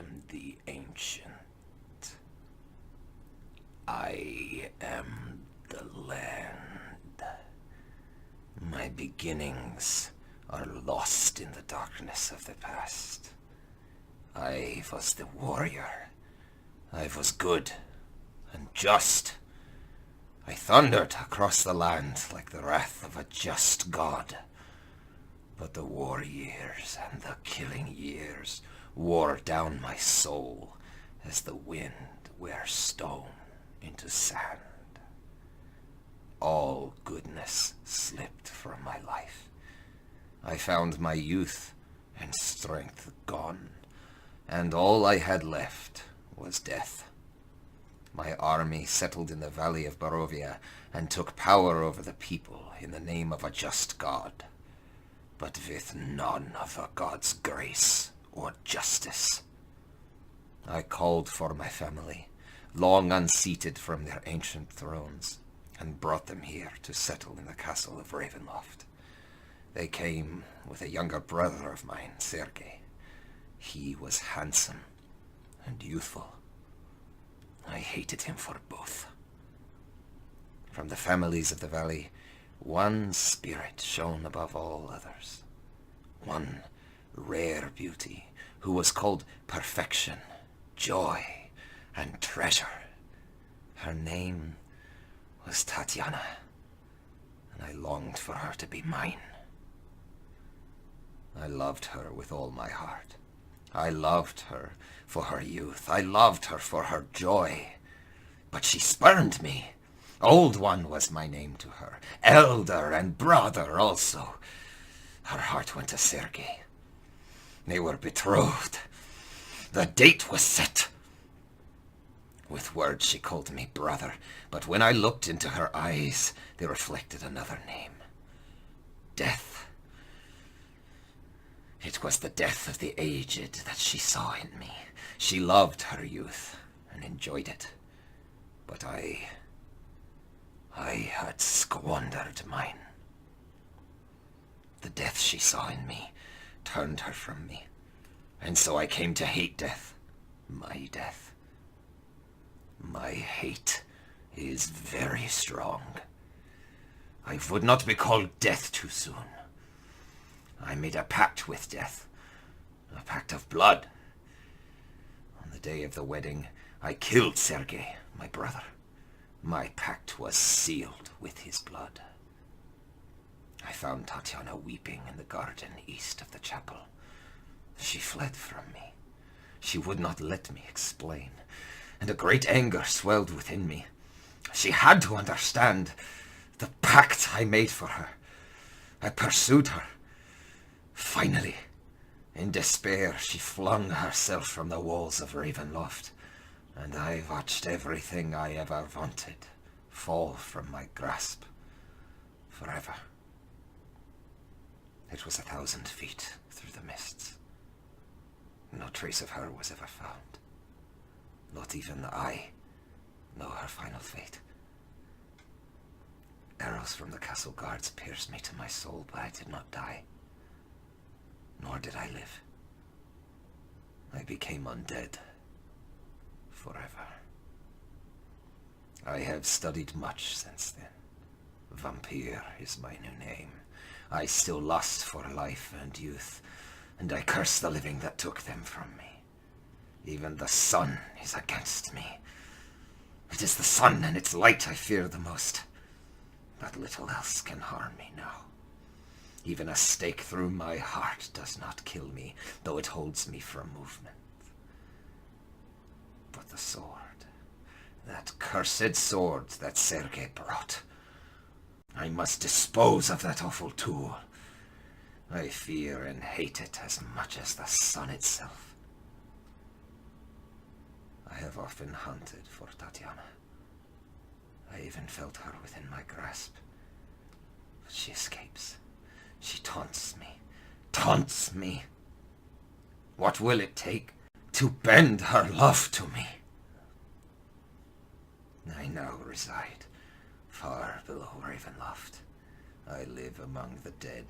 am the Ancient. I am the land. My beginnings are lost in the darkness of the past. I was the warrior. I was good and just. I thundered across the land like the wrath of a just god. But the war years and the killing years wore down my soul as the wind wears stone into sand. All goodness slipped from my life. I found my youth and strength gone, and all I had left was death. My army settled in the valley of Barovia and took power over the people in the name of a just god, but with none of a god's grace or justice. I called for my family, long unseated from their ancient thrones, and brought them here to settle in the castle of Ravenloft. They came with a younger brother of mine, Sergei. He was handsome and youthful. I hated him for both. From the families of the valley, one spirit shone above all others. One rare beauty who was called perfection, joy, and treasure. Her name was Tatiana, and I longed for her to be mine. I loved her with all my heart. I loved her for her youth. I loved her for her joy. But she spurned me. Old One was my name to her. Elder and brother also. Her heart went to Sergei. They were betrothed. The date was set. With words she called me brother, but when I looked into her eyes, they reflected another name. Death. It was the death of the aged that she saw in me. She loved her youth and enjoyed it. But I had squandered mine. The death she saw in me turned her from me, and so I came to hate death. My death. My hate is very strong. I would not be called death too soon. I made a pact with death, a pact of blood. On the day of the wedding, I killed Sergei, my brother. My pact was sealed with his blood. I found Tatiana weeping in the garden east of the chapel. She fled from me. She would not let me explain, and a great anger swelled within me. She had to understand the pact I made for her. I pursued her. Finally, in despair, she flung herself from the walls of Ravenloft, and I watched everything I ever wanted fall from my grasp forever. It was 1,000 feet through the mists. No trace of her was ever found. Not even I know her final fate. Arrows from the castle guards pierced me to my soul, but I did not die. Nor did I live. I became undead. Forever. I have studied much since then. Vampire is my new name. I still lust for life and youth, and I curse the living that took them from me. Even the sun is against me. It is the sun and its light I fear the most. But little else can harm me now. Even a stake through my heart does not kill me, though it holds me from movement. But the sword, that cursed sword that Sergei brought, I must dispose of that awful tool. I fear and hate it as much as the sun itself. I have often hunted for Tatiana. I even felt her within my grasp. But she escapes. She taunts me. Taunts me. What will it take to bend her love to me? I now reside far below Ravenloft. I live among the dead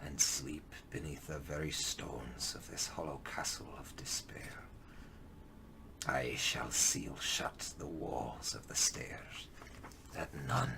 and sleep beneath the very stones of this hollow castle of despair. I shall seal shut the walls of the stairs, that none